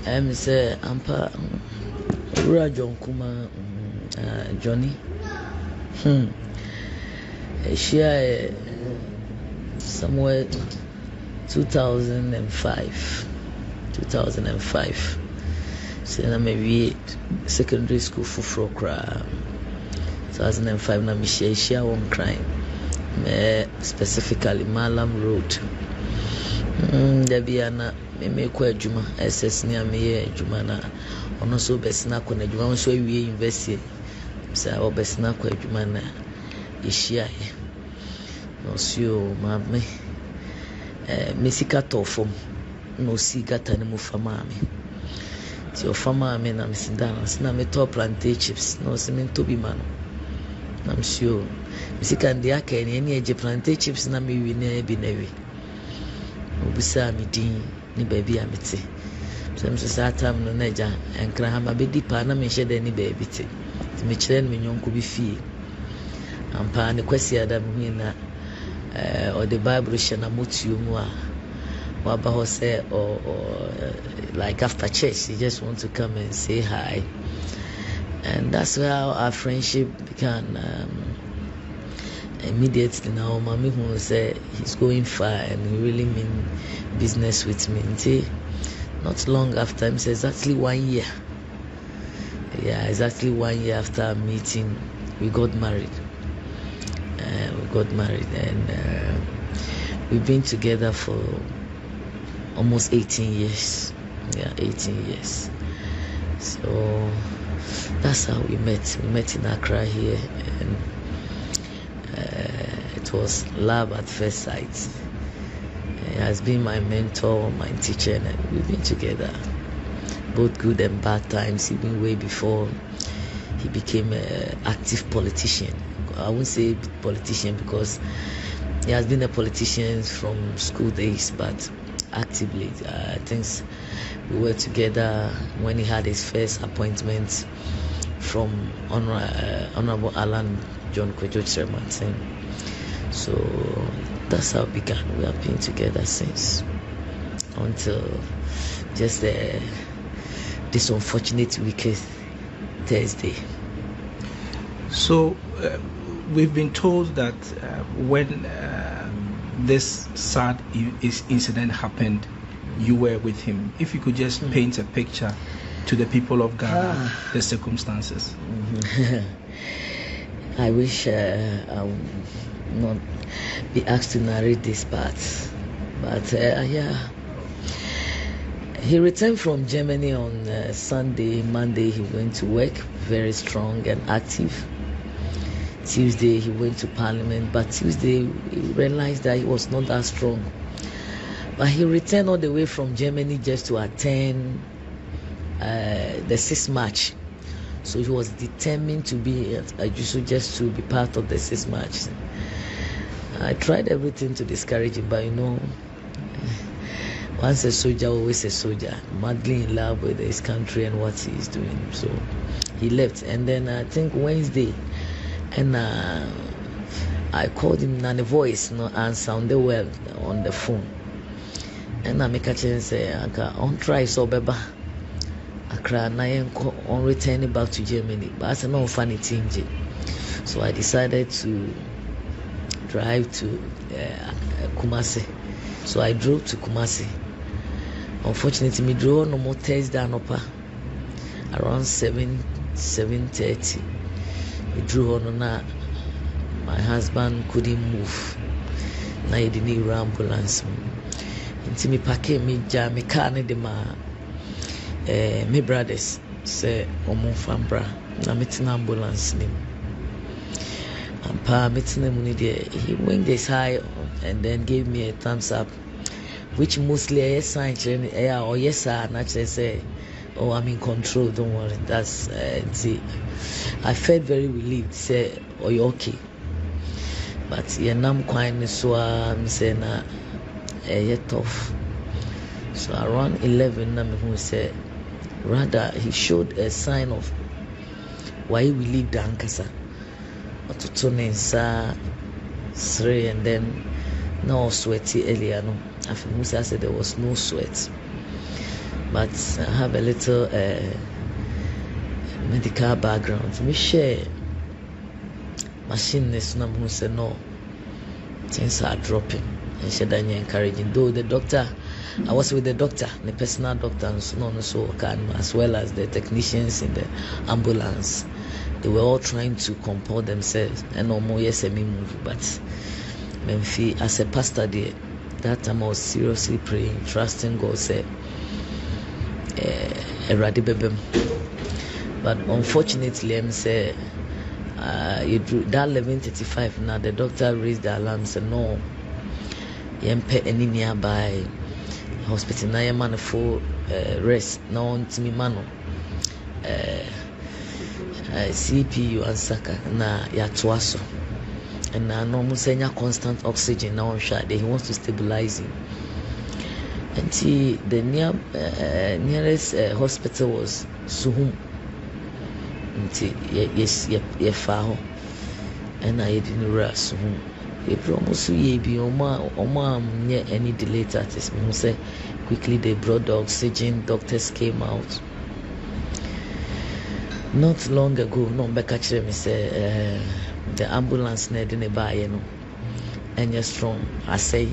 I'm say ampa John Kuma Johnny. Share somewhere 2005. So maybe secondary school for Kra. 2005 na me share one crime. Specifically Malam Road. Debiana me make adwuma SS ni ameye adwuma na ono so besina ko na adwuma so awie university sa o besina ko adwuma na ehia ye no sio ma me mesika tofom no si gata ni mu fama me ti o fama me na mesindana sina me top plantain chips no se me to bi ma no na sio mesika ndia ka ni eje plantain chips na me wi na bi na wi obusa mi din ni baby amete so me so atam no naja enkra ha ma be dipa na me hye de ni baby te me kire no me nyonko bi fie ampa ne kwasi adam hu na or the bible she na motuo mu a wa ba ho say or like after church you just want to come and say hi, and that's how our friendship began. Immediately now mommy who say he's going far and he really mean business with me. Not long after, he says exactly 1 year. Yeah, exactly 1 year after our meeting, we got married. And we've been together for almost 18 years. Yeah, 18 years. So that's how we met. We met in Accra here, and it was love at first sight. He has been my mentor, my teacher, and we've been together, both good and bad times, even way before he became an active politician. I won't say politician because he has been a politician from school days, but actively. I think we were together when he had his first appointment from Honorable Alan John Kwejo Chairman. So that's how it began. We have been together since, until just this unfortunate weekend, Thursday. So we've been told that when this sad incident happened, you were with him. If you could just paint a picture to the people of Ghana, the circumstances. I wish I would not be asked to narrate this part, but yeah. He returned from Germany on Sunday. Monday he went to work, very strong and active. Tuesday he went to Parliament, but Tuesday he realized that he was not that strong. But he returned all the way from Germany just to attend the 6th March. So he was determined to be at Ajusu just to be part of the 6th March. I tried everything to discourage him, but once a soldier, always a soldier, madly in love with his country and what he is doing. So he left, and then I think Wednesday, and I called him and the voice no answer on the well on the phone, and I make a chance say, "On try so beba." Accra na on returning back to Germany, but as no funny thing. So I decided to drive to Kumah'S. So I drove to Kumah'S. Unfortunately, me drove no more Thursday around 7:30. We drove on na my husband couldn't move. Na he didn't need ambulance. Until me pack me jam me car ne de ma me brothers say omo fambra na metin ambulance nim. Pa metin mu ni de he went this high and then gave me a thumbs up, which mostly a sign or yes sir, and actually say, oh, I'm in control, don't worry. That's I felt very relieved, say, oh, you're okay. But yeah, nam quite so I'm saying yet tough. So around 11 nam who said rather he showed a sign of why he relieved the ankasa. But to turn inside and then no sweaty earlier no. After Musa said there was no sweat. but I have a little medical background. Me share machine this number who said no, things are dropping and said I encouraging. Though the doctor, I was with the doctor, the personal doctor, and so on and so can, as well as the technicians in the ambulance. They were all trying to compel themselves and no more yes me move, but Memphis as a pastor there, that time I was seriously praying, trusting God said but unfortunately I'm say that 11:35 now the doctor raised the alarm and said no, you pay any nearby hospital na man for rest na on me mano CPU and Saka na ya toaso and na no mo senya constant oxygen na on shade he wants to stabilize him. And the nearest hospital was Suhum. Yes, ye faho and I didn't rush Suhum. They promised ye be oma near any delay at this. Say quickly they brought the oxygen, doctors came out. Not long ago, no back me say the ambulance need in a buy, and you're strong. I say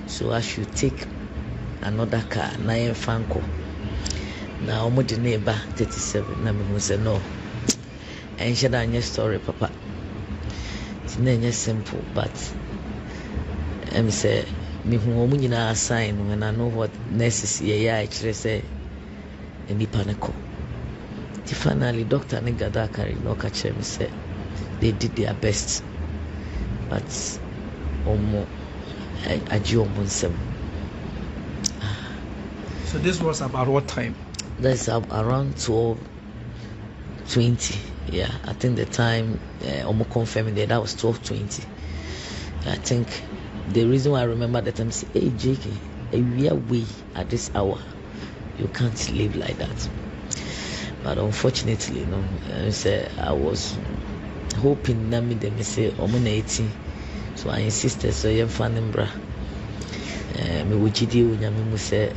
so I should take another car, na Fanko. Now I'm the neighbor 37. Na me say no. And she done your story, Papa. It's not simple, but I say me who na sign when I know what necessary. I actually say any panico. Finally, Doctor Nigada carry no catch me say they did their best, but omo aji omunsem. So this was about what time? That's around 12:20. Yeah, I think the time omo confirming that was 12:20. I think the reason why I remember that time say, hey JK, we are way at this hour. You can't live like that. But unfortunately, I was hoping that me them say I'm 80, so I insisted. So I'm fanning bra. Me wujidi unyami mu say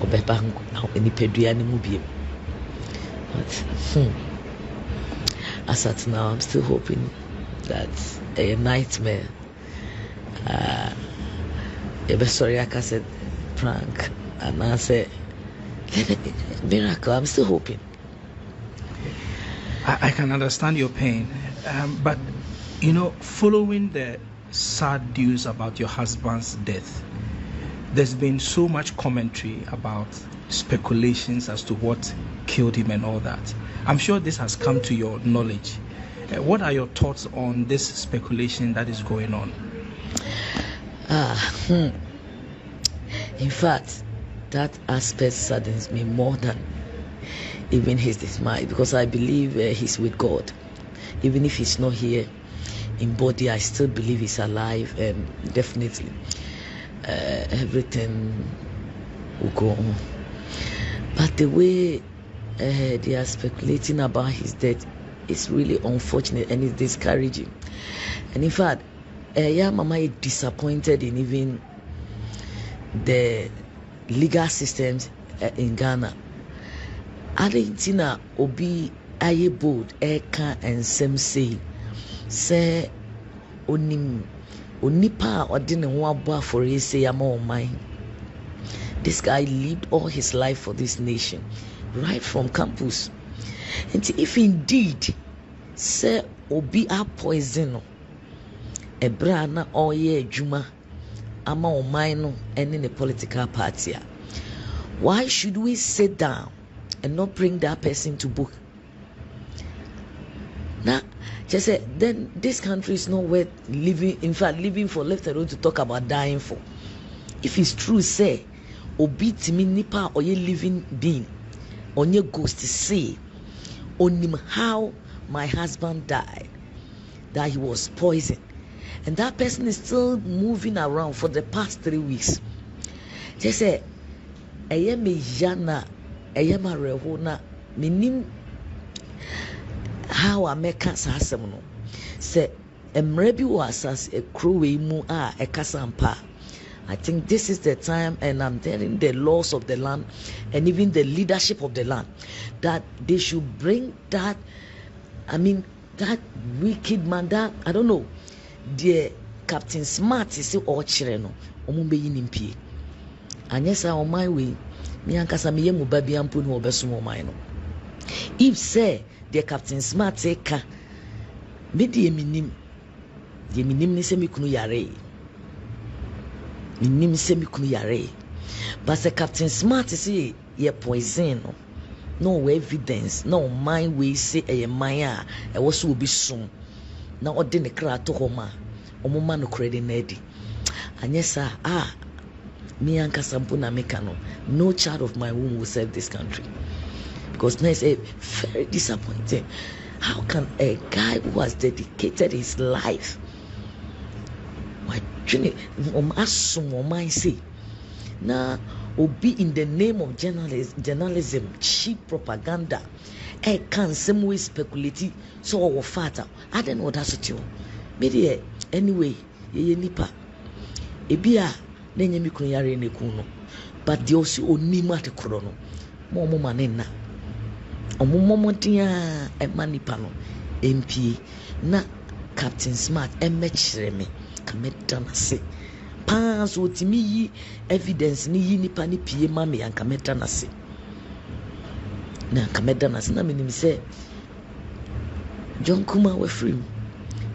obepa ni pedua ni mu biem. But as at now, I'm still hoping that a nightmare. Sorry, I said prank, and I said. Miracle, I'm still hoping. I can understand your pain, but following the sad news about your husband's death, there's been so much commentary about speculations as to what killed him and all that. I'm sure this has come to your knowledge. What are your thoughts on this speculation that is going on? In fact, that aspect saddens me more than even his dismay, because I believe he's with God. Even if he's not here in body, I still believe he's alive, and definitely everything will go on. But the way they are speculating about his death is really unfortunate and it's discouraging. And in fact, Mama is disappointed in even the legal systems in Ghana. Argentina obi aye bold eka ensem say onipa odine ho abo afore say ama oman. This guy lived all his life for this nation, right from campus. And if indeed say obi a poison ebra na oye adwuma ama oman no any the political party, why should we sit down and not bring that person to book? Now, just say then this country is not worth living. In fact, living for, left alone to talk about dying for. If it's true, say obi timi nipa or ye living being on your ghost to say on him how my husband died, that he was poisoned. And that person is still moving around for the past 3 weeks. Just say, I am a jana, I am a rehona, meaning how I make us say, a mrebi was as a crew mu a casampa, I think this is the time, and I'm telling the laws of the land and even the leadership of the land that they should bring that, that wicked man, that, I don't know, the Captain Smart is all children, Omumbe in P. And yes, on my way, me and Casami Mubabi and Punu Obesumo Mino. If say the Captain Smart take me the minim ni semi kunu yare. Minim semi kunu yare. But the Captain Smart say ye poison. No evidence, no mind we say a maya, a was will be soon. Now or didn't cry to Homa, or Mama no credit neddy. And yes, sir, me and Casampuna Mekano, no child of my womb will serve this country. Because now it's very disappointing. How can a guy who has dedicated his life, say, now, will be in the name of journalism, cheap propaganda, can some way speculate so our father. I don't know that's what you media anyway, ye nipa. Ebia, nenye mikunu yare ne kuno, but the also onima te krono, momo manena. Omomodia e manipano MP na Captain Smart emechreme kameta se pass otimi yi evidence ni yi nipa ni pie ma me ankameta na se na kameta na se na menim se John Kuma we free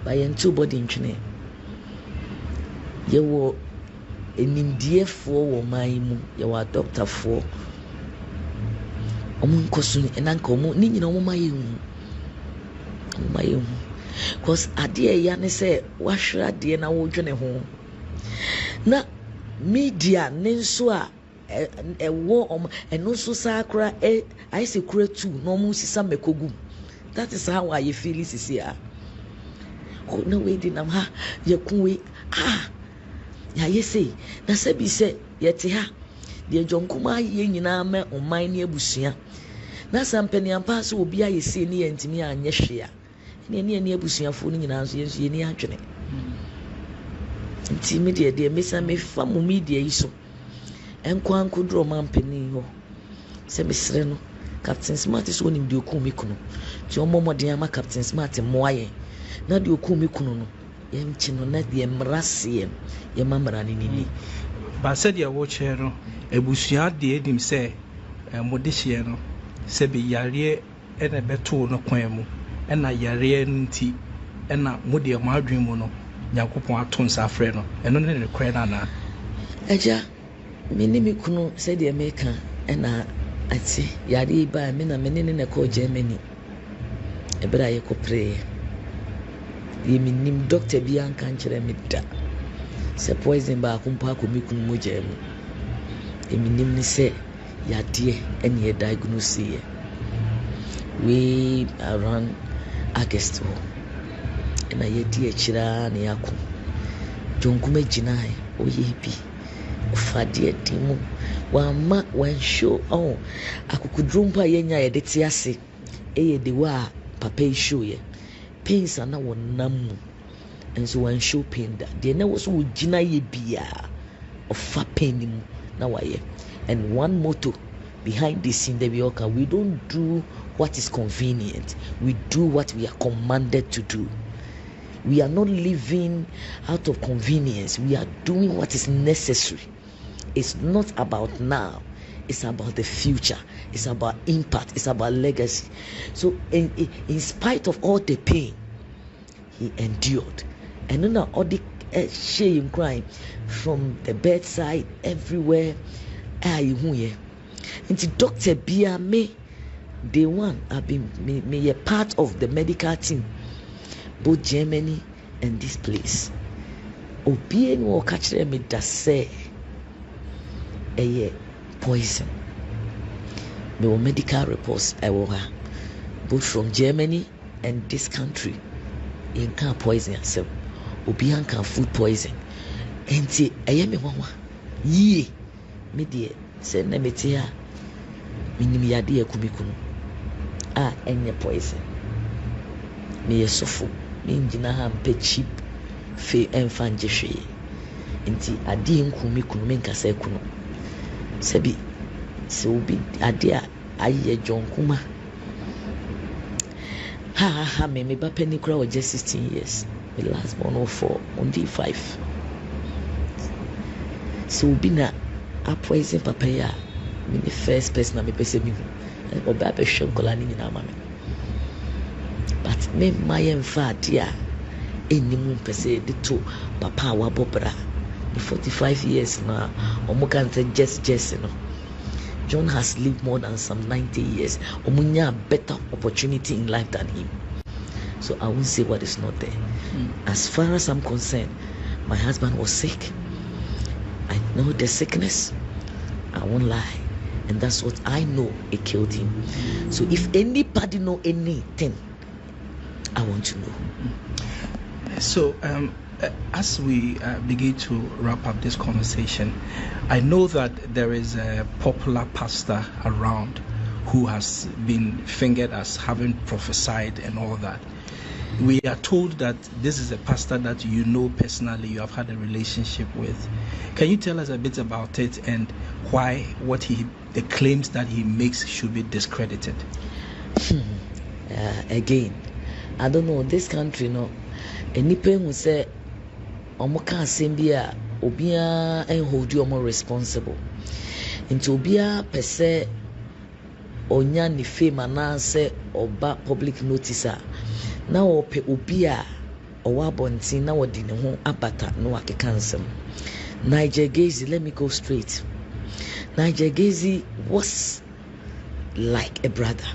by ento body ntwene ye wo enimdiefo wo man mu ye wa doctor for omun kosuni enanka omun ni nyina omun maye cause ade ya ne se wahwera de na wo dwene ho na media ne nso a ewo eno so sakra I say kura tu no omun sisa mekogu. That is how I feel sisi a no we di nam ha ye kunwe ya yesi na se bi se ye te ha de jonkuma ye nyina ma oman ne abusua na sampani ampa so obi aye se ne yentimi anye hwe a ne abusuafo ne nyina so yenso ye ni adwene nti media de mesa me fa mu media yi so enko ankodro mampani ho se mesre no Captain Smart is one in the okumi kuno ti omomo de ama Captain Smart moaye na de okumi kuno no yem chino na de mrase yem mamra ni ni ba said ya wo chero ebusua de edim se modehie no se be yare ene beto no kwan mu ena yare nti ena mode ma adwen mu no Yakopon aton safre no eno ne rekwe na eja minimi kuno se de America ena ati yare ba me na menene na ko Germany ebra ye ko pray ye minim doctor bi an kan kire me da se poison ba kumpa ko mi kunu moja mu e minim ni se yade ene ye diagnose ye we around August ena ye di akira na yakọ jonkuma ginae oye bi ofade atimu wa ma wan show akukudrumpa yenya ye de ti ase eye de wa papa show ye pains ana wonam enso wan show pain da de na wo so gina ye bia ofa pain mu na wa ye. And one motto behind this in the Bioka, we don't do what is convenient, we do what we are commanded to do. We are not living out of convenience, we are doing what is necessary. It's not about now, it's about the future, it's about impact, it's about legacy. So in spite of all the pain he endured, and then all the shame crying from the bedside everywhere, into Dr. Bia me day one I've been me a part of the medical team, both Germany and this place. Obien will catch them with that say a poison. There were medical reports I will have both from Germany and this country. In can poison yourself. Obian can food poison. And say I am a mama. Ye me dear send them it here. Minim yade akubikunu enye poison me yesofu me ngina ha mpe cheap fe enfanje hwe nti ade nkumi kunu me nkasa kunu sebi se obi ade a aye John Kuma ha me ba pani kura was just 16 years. The last born for only 5. So bina a poison papaya me the first person me pese me oba be hwenkola ni nyina ma me. But me my emfadia enimu pese de to papa wa bobra the 45 years na omo kan say just no. John has lived more than some 90 years. Omunya better opportunity in life than him. So I won't say what is not there. As far as I'm concerned, my husband was sick. I know the sickness. I won't lie. And that's what I know, it killed him. So if anybody know anything, I want to know. So as we begin to wrap up this conversation, I know that there is a popular pastor around who has been fingered as having prophesied and all that. We are told that this is a pastor that you know personally, you have had a relationship with. Can you tell us a bit about it and why the claims that he makes should be discredited? Again, I don't know, this country, no, any person who say omoka asembia obia hold you more responsible into obia per se onya ni fame anase oba public notice na ope obia owa bontin na wodi ne ho abata no akeka nsem. Niger Gazi, let me go straight. Niger Gazi was like a brother.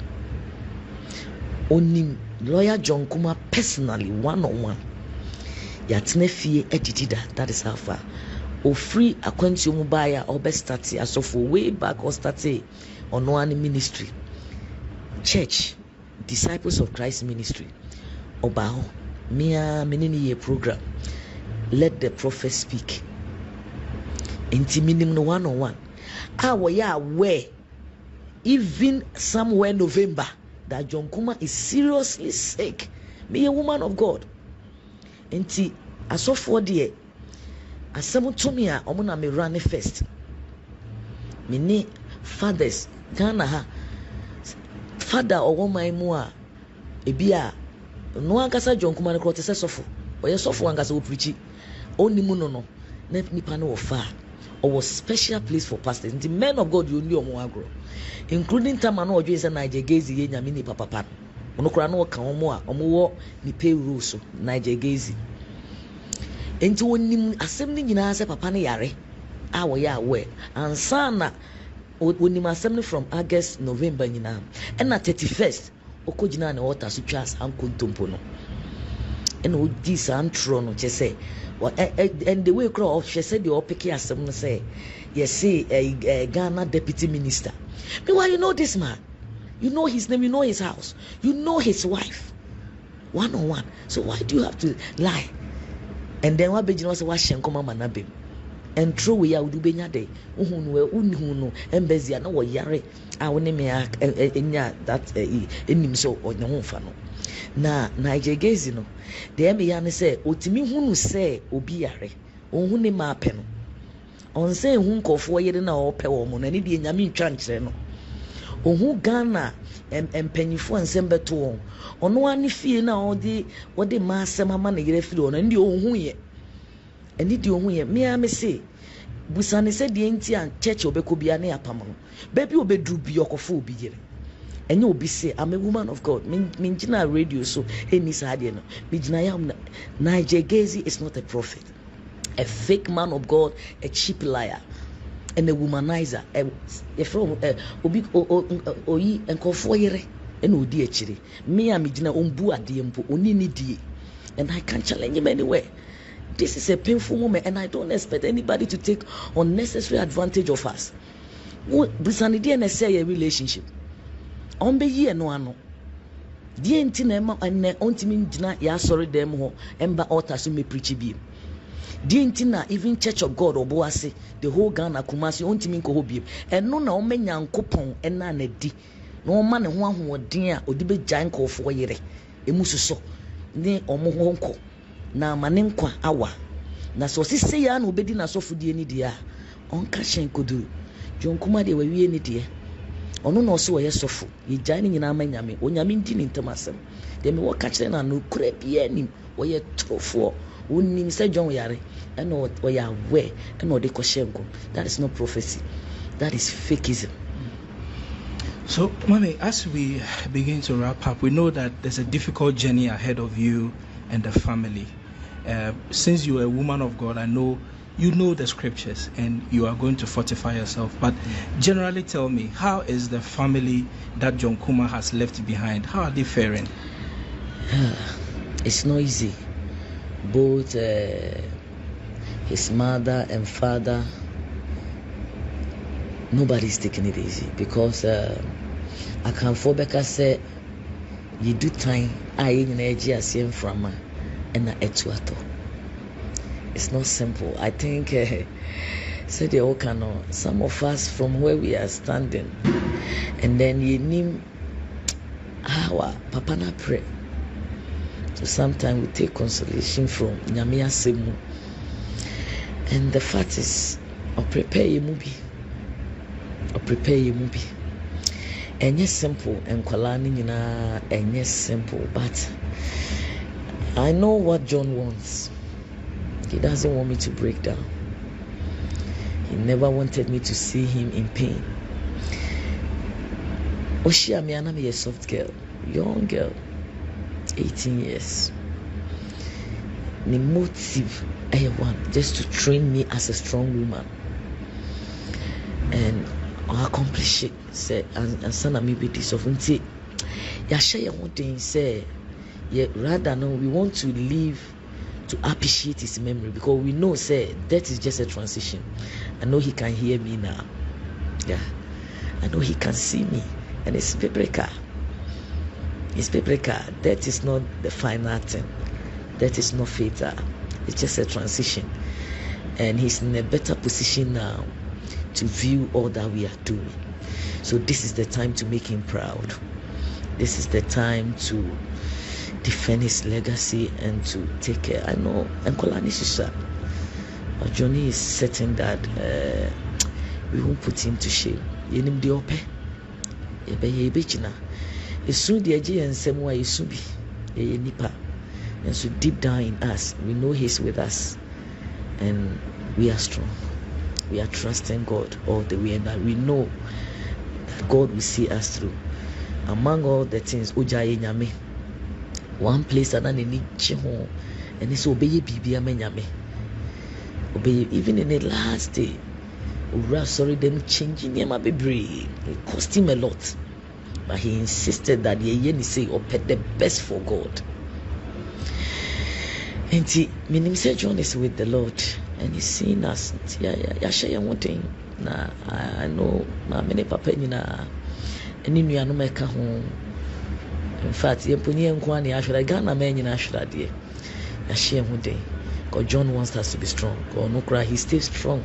Only lawyer John Kuma personally, one-on-one. Yatne fie editida, that is how far. O free akwanti mubaya or best start as of way back or start on one ministry. Church, Disciples of Christ Ministry. Obao, Mia Menini program. Let the prophet speak. Intiminim no one-on-one. Ya where even somewhere November that John Kuma is seriously sick. Me a woman of God. Enti asofo de asem to me a omo na me run first. Me ni fathers Ghana ha father owo man mu a ebi a no ankasa John Kuma ne kro te se sofo. Oye sofo ankasa wo preach. Onimu no na nipa no wo fa. Or special place for pastors. The men of God you knew omo agro. Including time no ojo say Niger Gazi ye nyame ni papa. Ono kura no ka omo a omo wo ni pay rules so Niger Gazi. Enti wonim asem ni nyina se papa ne yare a wo ya we ansa na wonim asem ni from August November nyina and na 31st okogina na water so twas ankontompo no and wo di san tro no che say and the way crowd she said the opiki asem no say yes say Ghana deputy minister. Meanwhile, you know this man, you know his name, you know his house, you know his wife, one-on-one. So why do you have to lie? And then what Beijing was washing come manabim and true we are Dubenya day. Unhuno and Bezia no yare. I will name that in him so or no fano. Na Niger Gazi no. The Emian say, Otimi hunu say obiare, ohune ma peno. On say hunko for ye na ope womo na ni de nyame twankyere no. Ohu Ghana empanyifo ensembe to won. Ono ani fie na odi ma asem ama na yere fie ono ndi ohu ye. Eni di ohu ye. Me am say busane se de enti an church obeko bia na yapam no. Baby obedru bi okofo obi yere. Enye obi say I'm a woman of God. Me gina radio so eni sa de no. Me gina yam Niger Gazi is not a prophet. A fake man of God, a cheap liar, and a womanizer. From obi oyi enkofo yere and odi echiri. Me am gina ombu adempo oni ni die. And I can't challenge him anywhere. This is a painful moment, and I don't expect anybody to take unnecessary advantage of us. Busani die na say a relationship. Ombe ye no ano. Die enti na ma ene ontimi gina ya sorry dem ho emba altar so me preach bi. Dintina even Church of God oboase the whole Ghana Kumah'S ontimi nko hobiem eno na omenya nkopon ena na di na oma ne ho ahoden a odi be gyan nkofo yere emususo ne omo ho nko na amane nkwa awa na so sise ya na obedi na sofodie ni dia onka hyen koduru John Kumah de wawie ni de ono no so ye sofo ye gyan ni nyina ma nyame onyame ndi ni ntamasem de me wo ka kire na no kura bia nim wo ye trofo wonnim se John yare and wo ya we and no de ko hyenko. That is not prophecy, that is fakeism. So, Mommy, as we begin to wrap up, we know that there's a difficult journey ahead of you and the family. Since you are a woman of God, I know you know the scriptures and you are going to fortify yourself. But generally tell me, how is the family that John Kumah has left behind? How are they faring? It's not easy. Both his mother and father, nobody's taking it easy because I can't fall back and say you do time I in energy from and etuato. It's not simple. I think say the okano some of us from where we are standing and then you name our papa na pray. So sometimes we take consolation from Nyamia Semu. And the fact is prepare your movie. And yes, simple and Kwalani and yes, simple, but I know what John wants. He doesn't want me to break down. He never wanted me to see him in pain. Oshia Miana be a soft girl, young girl, 18 years. The motive I want just to train me as a strong woman. And I accomplish it. Say and son me be this of until ya share one thing say yeah rather no we want to live to appreciate his memory because we know say death is just a transition. I know he can hear me now. Yeah. I know he can see me and it's biblical. It's biblical. Death is not the final thing. Death is not fatal. It's just a transition. And he's in a better position now to view all that we are doing. So this is the time to make him proud. This is the time to defend his legacy and to take care. I know Nkolani Shisha, but Johnny is certain that we won't put him to shame. Yenim di ope, ye bechina. Esu di eji ensemu a esu bi, ye nipa. And so deep down in us, we know he's with us, and we are strong. We are trusting God all the way, and that we know that God will see us through. Among all the things, Ujaye Nyame, one place and any home, and it's obey Bibi Nyame. Obey even in the last day. Sorry, them changing him a baby. It cost him a lot, but he insisted that he say pet the best for God. And he, meaning say John is with the Lord. And he's seen us. Yeah, share one thing. Nah, I know my many papa nina. Any new no make home. In fact, you put in Kwani, I should have gone a man in Ashra dear. I share one day. Because John wants us to be strong. Or no cry, he stays strong.